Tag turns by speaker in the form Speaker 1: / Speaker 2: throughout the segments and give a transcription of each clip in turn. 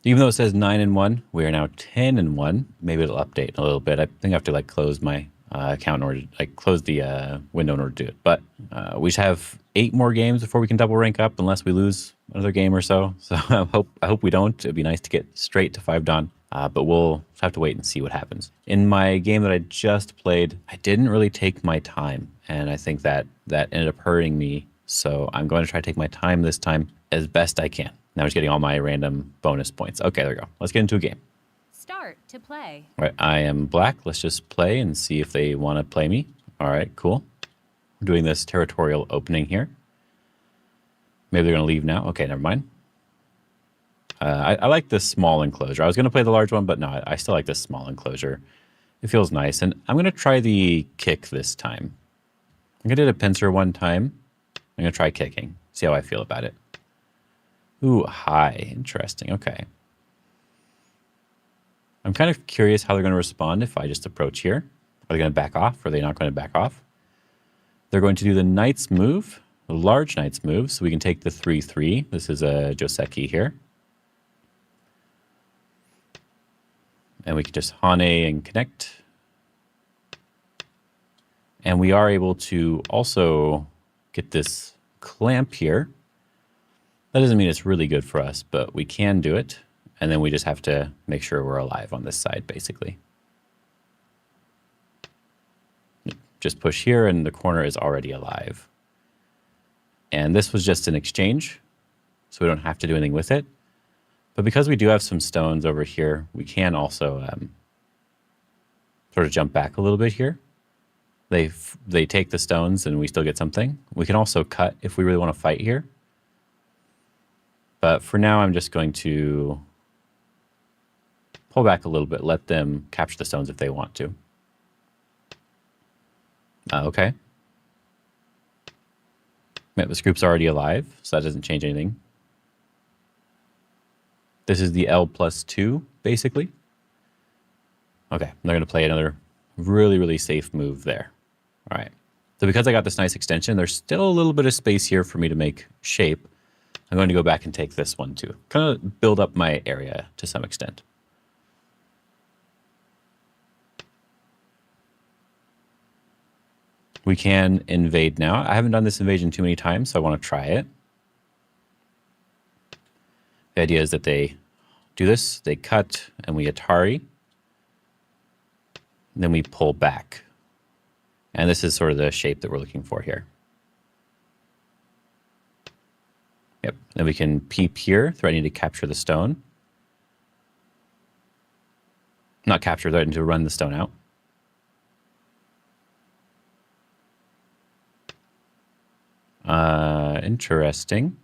Speaker 1: Even though it says 9-1, we are now 10-1. Maybe it'll update in a little bit. I think I have to like close my account in order to like close the window in order to do it. But we just have 8 more games before we can double rank up, unless we lose another game or so. So I hope we don't. It'd be nice to get straight to 5 Dawn. But we'll have to wait and see what happens. In my game that I just played, I didn't really take my time, and I think that ended up hurting me. So I'm going to try to take my time this time as best I can. Now I'm just getting all my random bonus points. Okay, there we go. Let's get into a game.
Speaker 2: Start to play.
Speaker 1: All right, I am black. Let's just play and see if they want to play me. All right, cool. We're doing this territorial opening here. Maybe they're going to leave now. Okay, never mind. I like this small enclosure. I was going to play the large one, but no, I still like this small enclosure. It feels nice. And I'm going to try the kick this time. I'm going to do a pincer one time. I'm going to try kicking. See how I feel about it. Ooh, high. Interesting. Okay. I'm kind of curious how they're going to respond if I just approach here. Are they going to back off? Or are they not going to back off? They're going to do the knight's move, the large knight's move, so we can take the 3-3. This is a Joseki here. And we can just Hane and connect. And we are able to also get this clamp here. That doesn't mean it's really good for us, but we can do it. And then we just have to make sure we're alive on this side, basically. Just push here, and the corner is already alive. And this was just an exchange, so we don't have to do anything with it. But because we do have some stones over here, we can also sort of jump back a little bit here. They take the stones and we still get something. We can also cut if we really want to fight here. But for now, I'm just going to pull back a little bit, let them capture the stones if they want to. Okay. Yeah, this group's already alive, so that doesn't change anything. This is the L+2, basically. Okay, they're going to play another really, really safe move there. All right. So because I got this nice extension, there's still a little bit of space here for me to make shape. I'm going to go back and take this one too. Kind of build up my area to some extent. We can invade now. I haven't done this invasion too many times, so I want to try it. The idea is that they do this, they cut, and we Atari. And then we pull back. And this is sort of the shape that we're looking for here. Yep. Then we can peep here, threatening to capture the stone. Not capture, threatening to run the stone out. Interesting.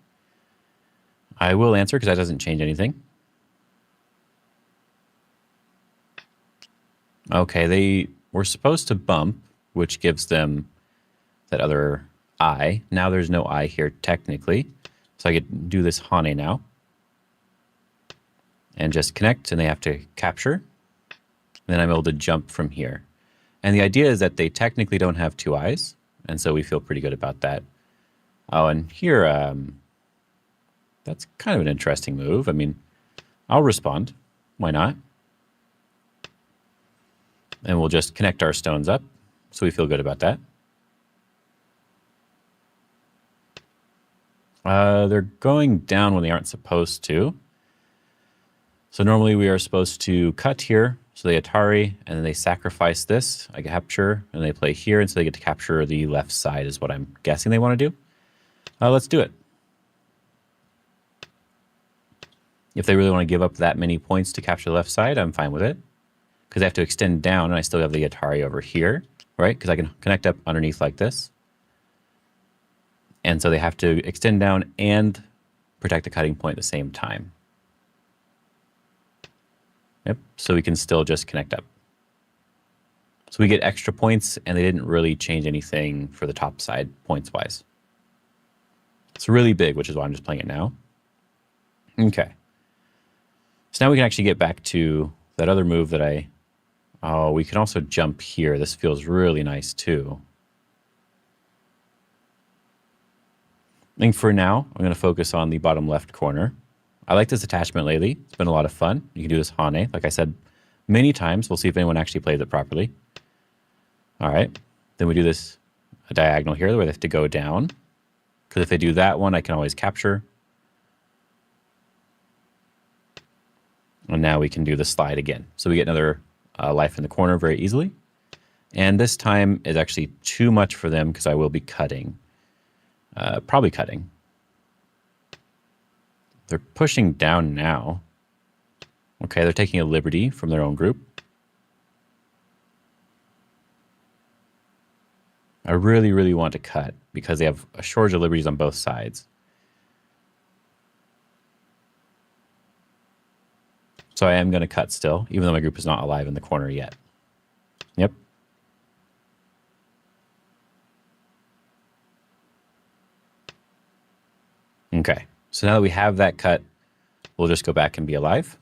Speaker 1: I will answer because that doesn't change anything. Okay, they were supposed to bump, which gives them that other eye. Now there's no eye here technically. So I could do this Hane now. And just connect, and they have to capture. And then I'm able to jump from here. And the idea is that they technically don't have 2 eyes. And so we feel pretty good about that. Oh, and here, that's kind of an interesting move. I mean, I'll respond. Why not? And we'll just connect our stones up, so we feel good about that. They're going down when they aren't supposed to. So normally we are supposed to cut here, so they Atari, and then they sacrifice this. I capture, and they play here, and so they get to capture the left side is what I'm guessing they want to do. Let's do it. If they really want to give up that many points to capture the left side, I'm fine with it. Because I have to extend down, and I still have the Atari over here, right? Because I can connect up underneath like this. And so they have to extend down and protect the cutting point at the same time. Yep, so we can still just connect up. So we get extra points, and they didn't really change anything for the top side points-wise. It's really big, which is why I'm just playing it now. Okay. So now we can actually get back to that other move that I... Oh, we can also jump here. This feels really nice, too. I think for now, I'm going to focus on the bottom left corner. I like this attachment lately. It's been a lot of fun. You can do this Hane, like I said many times. We'll see if anyone actually plays it properly. All right. Then we do this a diagonal here where they have to go down. Because if they do that one, I can always capture. And now we can do the slide again. So we get another life in the corner very easily. And this time is actually too much for them because I will be cutting. Probably cutting. They're pushing down now. Okay, they're taking a liberty from their own group. I really, really want to cut because they have a shortage of liberties on both sides. So I am going to cut still, even though my group is not alive in the corner yet. Yep. Okay, so now that we have that cut, we'll just go back and be alive.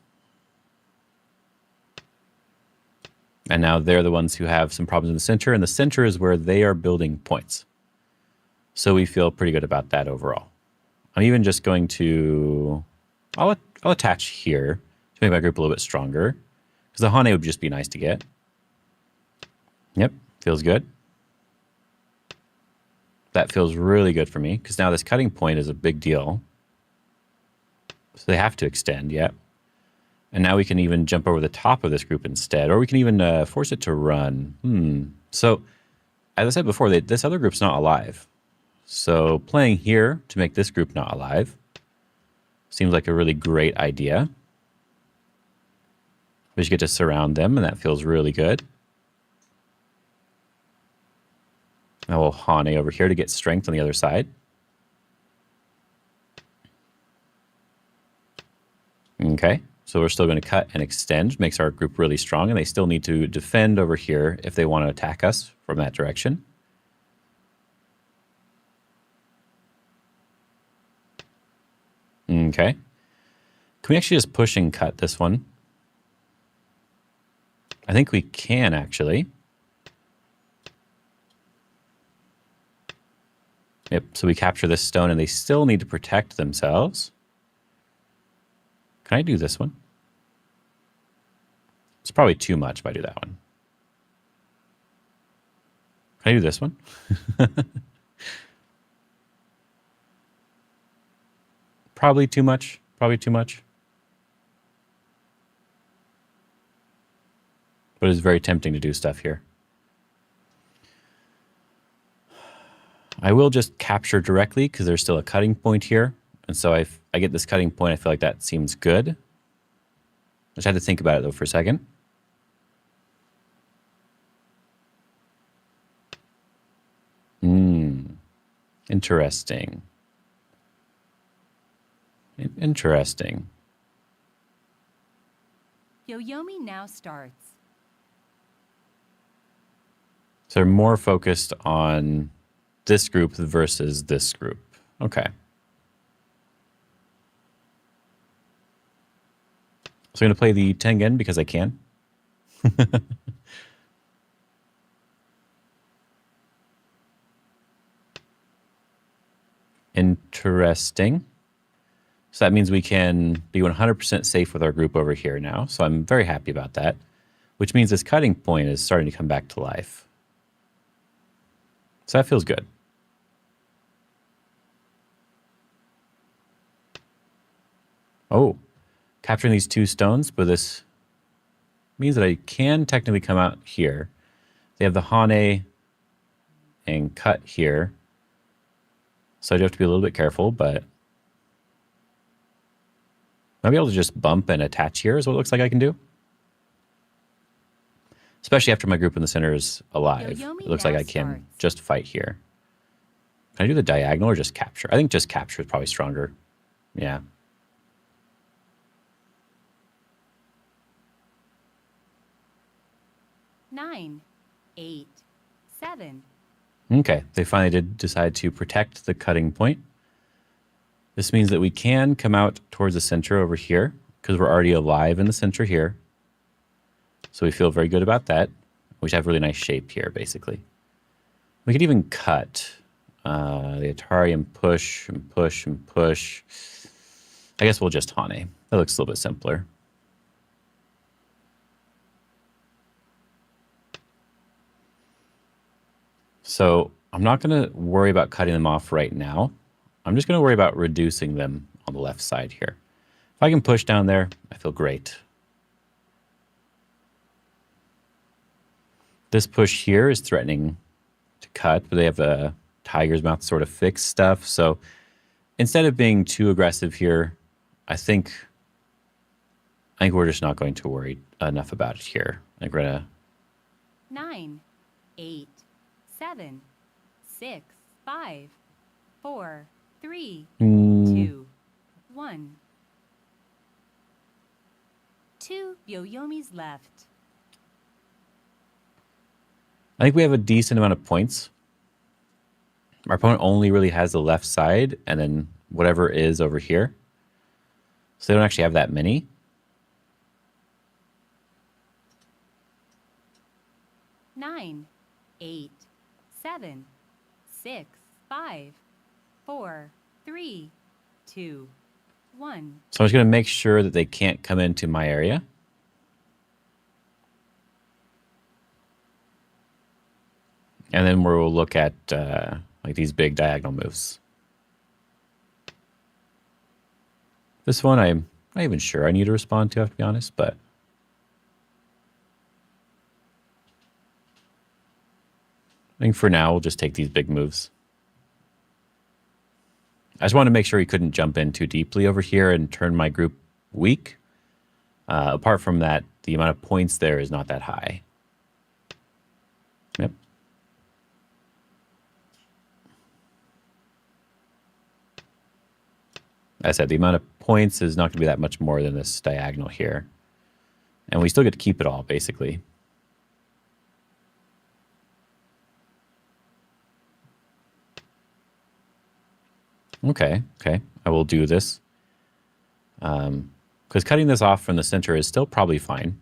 Speaker 1: And now they're the ones who have some problems in the center, and the center is where they are building points. So we feel pretty good about that overall. I'm even just going to... I'll attach here to make my group a little bit stronger, because the Hane would just be nice to get. Yep, feels good. That feels really good for me, because now this cutting point is a big deal. So they have to extend, yeah. And now we can even jump over the top of this group instead, or we can even force it to run. So, as I said before, this other group's not alive. So playing here to make this group not alive seems like a really great idea. We just get to surround them, and that feels really good. Now we'll Hane over here to get strength on the other side. Okay, so we're still going to cut and extend. Makes our group really strong, and they still need to defend over here if they want to attack us from that direction. Okay. Can we actually just push and cut this one? I think we can, actually. Yep, so we capture this stone, and they still need to protect themselves. Can I do this one? It's probably too much if I do that one. Can I do this one? Probably too much. Probably too much. But it's very tempting to do stuff here. I will just capture directly because there's still a cutting point here. And so I get this cutting point. I feel like that seems good. I just had to think about it, though, for a second. Interesting. Interesting.
Speaker 2: Yoyomi now starts.
Speaker 1: So they're more focused on this group versus this group. Okay. So I'm going to play the Tengen because I can. Interesting. So that means we can be 100% safe with our group over here now. So I'm very happy about that, which means this cutting point is starting to come back to life. So that feels good. Oh, capturing these two stones, but this means that I can technically come out here. They have the Hane and cut here. So I do have to be a little bit careful, but I'll be able to just bump and attach here is what it looks like I can do. Especially after my group in the center is alive.
Speaker 2: Yoyomi
Speaker 1: It looks like
Speaker 2: now
Speaker 1: I can
Speaker 2: starts.
Speaker 1: just fight here. Can I do the diagonal or just capture? I think just capture is probably stronger. Yeah.
Speaker 2: Nine, 8, 7.
Speaker 1: Okay, they finally did decide to protect the cutting point. This means that we can come out towards the center over here because we're already alive in the center here. So we feel very good about that. We should have really nice shape here, basically. We could even cut the Atari and push and push and push. I guess we'll just Hane. That looks a little bit simpler. So I'm not going to worry about cutting them off right now. I'm just going to worry about reducing them on the left side here. If I can push down there, I feel great. This push here is threatening to cut, but they have a tiger's mouth sort of fixed stuff. So instead of being too aggressive here, I think we're just not going to worry enough about it here. I think we're going to
Speaker 2: 9, 8, 7, 6, 5, 4, 3, 2, 1. 2 Yoyomis left.
Speaker 1: I think we have a decent amount of points. Our opponent only really has the left side and then whatever is over here. So they don't actually have that many.
Speaker 2: Nine, 8, 7, 6, 5, 4, 3, 2, 1.
Speaker 1: So I'm just going to make sure that they can't come into my area. And then we'll look at like these big diagonal moves. This one I'm not even sure I need to respond to, I have to be honest, but I think for now we'll just take these big moves. I just want to make sure he couldn't jump in too deeply over here and turn my group weak. Apart from that, the amount of points there is not that high. Yep. As I said, the amount of points is not going to be that much more than this diagonal here. And we still get to keep it all, basically. Okay. I will do this. Because cutting this off from the center is still probably fine.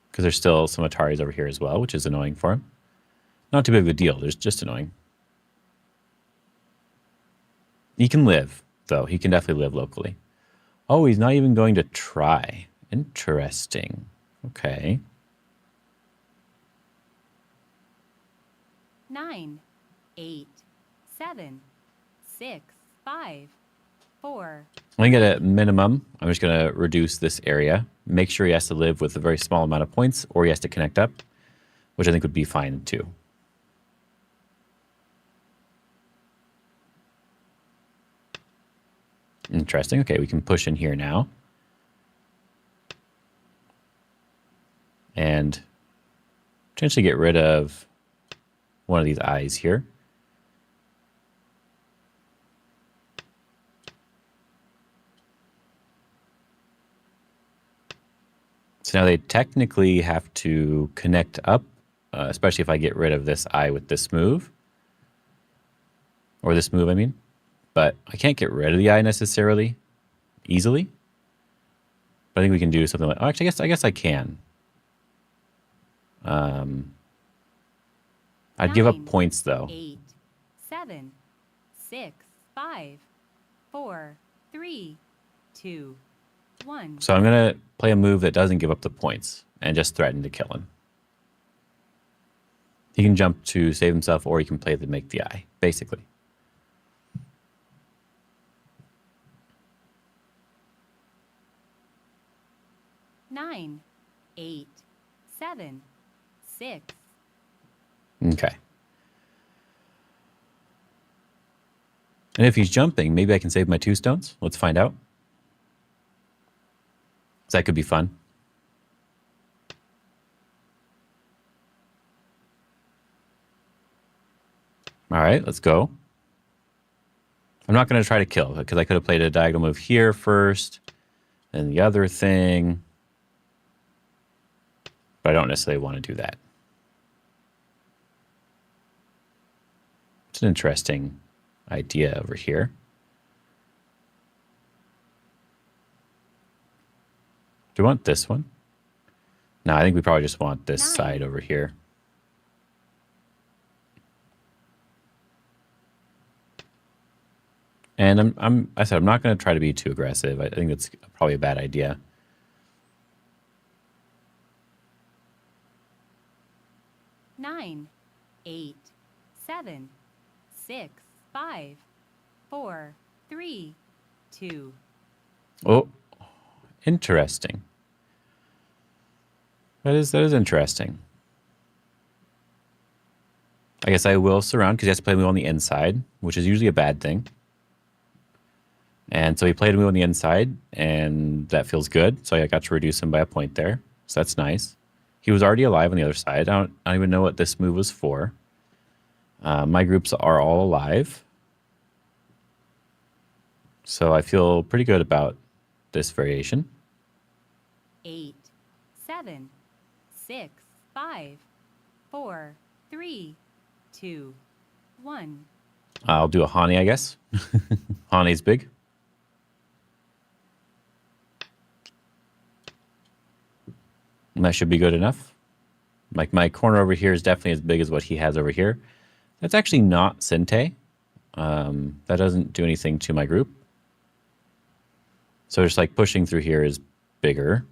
Speaker 1: Because there's still some Ataris over here as well, which is annoying for him. Not too big of a deal. There's just annoying. He can live, though. He can definitely live locally. Oh, he's not even going to try. Interesting. Okay.
Speaker 2: 9, 8, 7, 6, 5, 4.
Speaker 1: I'm going to get a minimum. I'm just going to reduce this area. Make sure he has to live with a very small amount of points, or he has to connect up, which I think would be fine, too. Interesting. Okay, we can push in here now. And potentially get rid of one of these eyes here. So now they technically have to connect up, especially if I get rid of this eye with this move. Or this move, I mean. But I can't get rid of the eye necessarily easily. But I think we can do something like... Oh, actually, I guess I can. I'd give up points, though.
Speaker 2: 8, 7, 6, 5, 4, 3, 2, 1.
Speaker 1: So I'm going to play a move that doesn't give up the points and just threaten to kill him. He can jump to save himself, or he can play to make the eye, basically.
Speaker 2: Nine, 8, 7, 6.
Speaker 1: Okay. And if he's jumping, maybe I can save my 2 stones. Let's find out. So that could be fun. All right, let's go. I'm not going to try to kill, because I could have played a diagonal move here first, and the other thing. But I don't necessarily want to do that. It's an interesting idea over here. Do we want this one? No, I think we probably just want this
Speaker 2: 9,
Speaker 1: side over here. And I said I'm not going to try to be too aggressive. I think that's probably a bad idea.
Speaker 2: Nine, 8, 7, 6, 5, 4, 3, 2.
Speaker 1: Oh, interesting. That is interesting. I guess I will surround because he has to play a move on the inside, which is usually a bad thing. And so he played a move on the inside, and that feels good. So I got to reduce him by a point there. So that's nice. He was already alive on the other side. I don't even know what this move was for. My groups are all alive. So I feel pretty good about this variation.
Speaker 2: 8, 7, 6, 5, 4, 3, 2, 1.
Speaker 1: I'll do a Hani, I guess. Hani's big. And that should be good enough. Like my corner over here is definitely as big as what he has over here. That's actually not Sente. That doesn't do anything to my group. So just like pushing through here is bigger.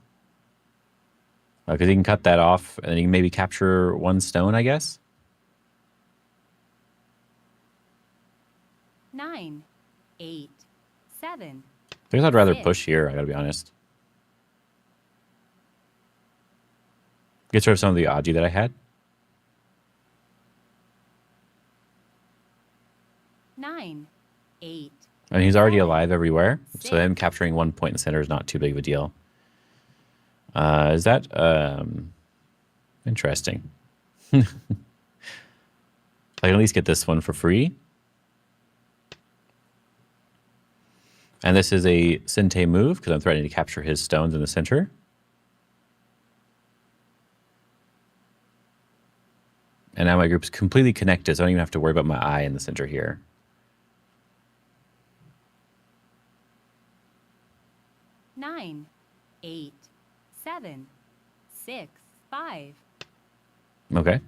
Speaker 1: Because he can cut that off and then he can maybe capture one stone, I guess.
Speaker 2: 9, 8, 7.
Speaker 1: I guess I'd rather
Speaker 2: 6.
Speaker 1: push here, I gotta be honest. Get rid of some of the Aji that I had.
Speaker 2: 9, 8.
Speaker 1: And he's already
Speaker 2: 7,
Speaker 1: alive everywhere. So
Speaker 2: 6.
Speaker 1: him capturing 1 point in the center is not too big of a deal. Is that interesting? I can at least get this one for free. And this is a Sente move because I'm threatening to capture his stones in the center. And now my group's completely connected, so I don't even have to worry about my eye in the center here.
Speaker 2: Nine, 8, 7, 6, 5.
Speaker 1: Okay.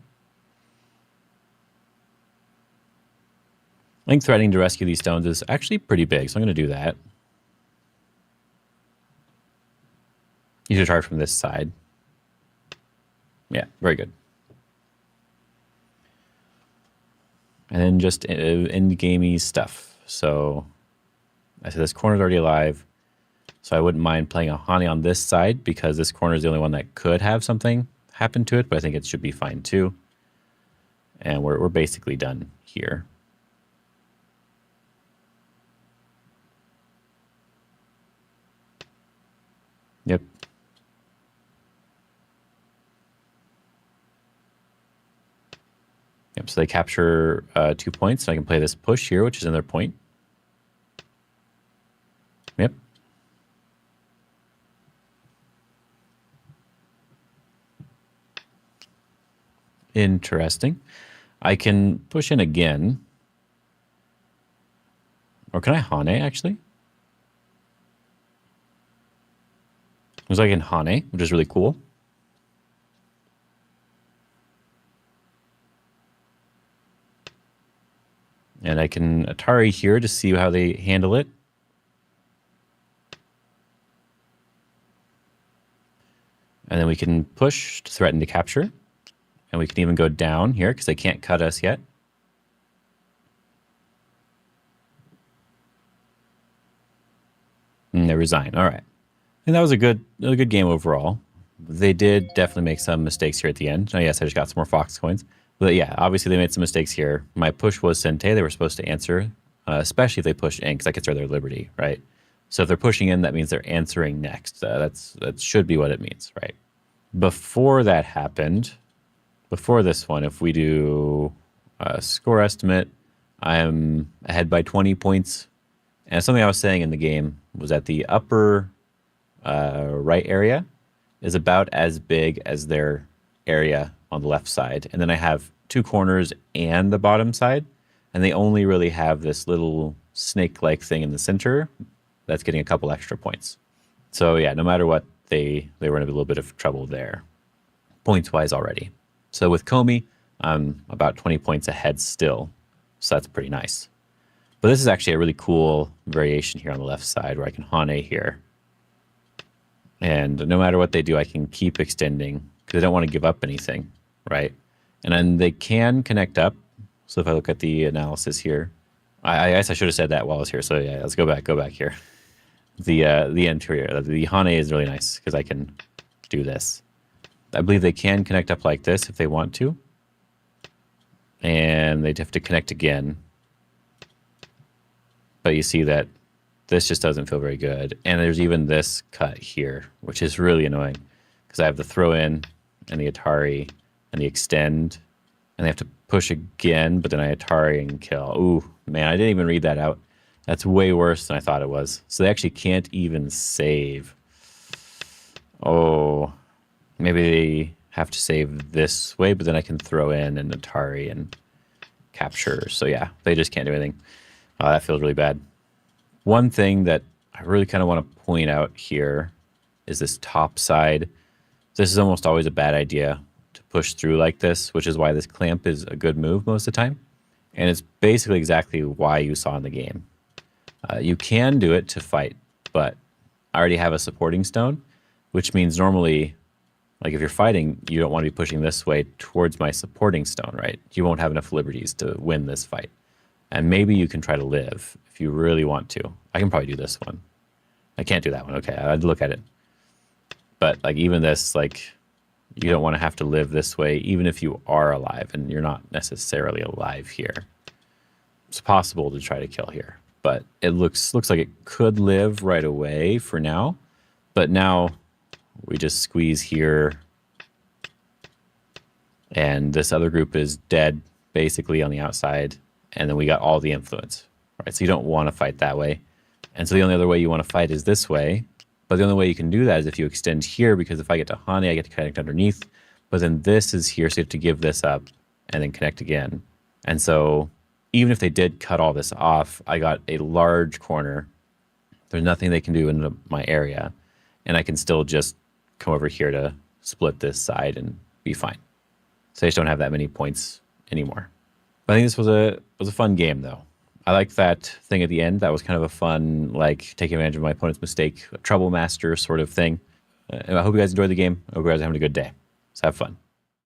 Speaker 1: I think threatening to rescue these stones is actually pretty big, so I'm going to do that. You should try from this side. Yeah, very good. And then just end-gamey stuff. So I said this corner's already alive. So I wouldn't mind playing a Hani on this side because this corner is the only one that could have something happen to it, but I think it should be fine too. And we're basically done here. Yep. Yep, so they capture 2 points. So I can play this push here, which is another point. Yep. Interesting. I can push in again. Or can I Hane, actually? Looks like I can Hane, which is really cool. And I can Atari here to see how they handle it. And then we can push to threaten to capture. And we can even go down here because they can't cut us yet. And they resign. All right. And that was a good game overall. They did definitely make some mistakes here at the end. Oh, yes, I just got some more Fox coins. But yeah, obviously they made some mistakes here. My push was Sente. They were supposed to answer, especially if they push in because that gets rid of their liberty, right? So if they're pushing in, that means they're answering next. That should be what it means, right? Before that happened, before this one, if we do a score estimate, I'm ahead by 20 points. And something I was saying in the game was that the upper right area is about as big as their area on the left side. And then I have two corners and the bottom side. And they only really have this little snake-like thing in the center that's getting a couple extra points. So yeah, no matter what, they were in a little bit of trouble there, points-wise already. So with Comey, I'm about 20 points ahead still. So that's pretty nice. But this is actually a really cool variation here on the left side where I can Hane here. And no matter what they do, I can keep extending because I don't want to give up anything, right? And then they can connect up. So if I look at the analysis here, I guess I should have said that while I was here. So yeah, let's go back here. The interior, the Hane is really nice because I can do this. I believe they can connect up like this if they want to. And they'd have to connect again. But you see that this just doesn't feel very good. And there's even this cut here, which is really annoying because I have the throw in and the Atari and the extend, and they have to push again, but then I Atari and kill. Ooh, man, I didn't even read that out. That's way worse than I thought it was. So they actually can't even save. Oh, maybe they have to save this way, but then I can throw in an Atari and capture. So yeah, they just can't do anything. That feels really bad. One thing that I really kind of want to point out here is this top side. This is almost always a bad idea to push through like this, which is why this clamp is a good move most of the time. And it's basically exactly why you saw in the game. You can do it to fight, but I already have a supporting stone, which means normally, like if you're fighting, you don't want to be pushing this way towards my supporting stone, right? You won't have enough liberties to win this fight. And maybe you can try to live if you really want to. I can probably do this one. I can't do that one. Okay, I'd look at it. But like even this, like you don't want to have to live this way, even if you are alive and you're not necessarily alive here. It's possible to try to kill here, but it looks like it could live right away for now. But now we just squeeze here, and this other group is dead basically on the outside. And then we got all the influence, right? So you don't want to fight that way. And so the only other way you want to fight is this way. But the only way you can do that is if you extend here, because if I get to Hane, I get to connect underneath. But then this is here, so you have to give this up and then connect again. And so even if they did cut all this off, I got a large corner. There's nothing they can do in my area. And I can still just come over here to split this side and be fine. So I just don't have that many points anymore. I think this was a fun game, though. I like that thing at the end. That was kind of a fun, like, taking advantage of my opponent's mistake, a trouble master sort of thing. I hope you guys enjoyed the game. I hope you guys are having a good day. So have fun.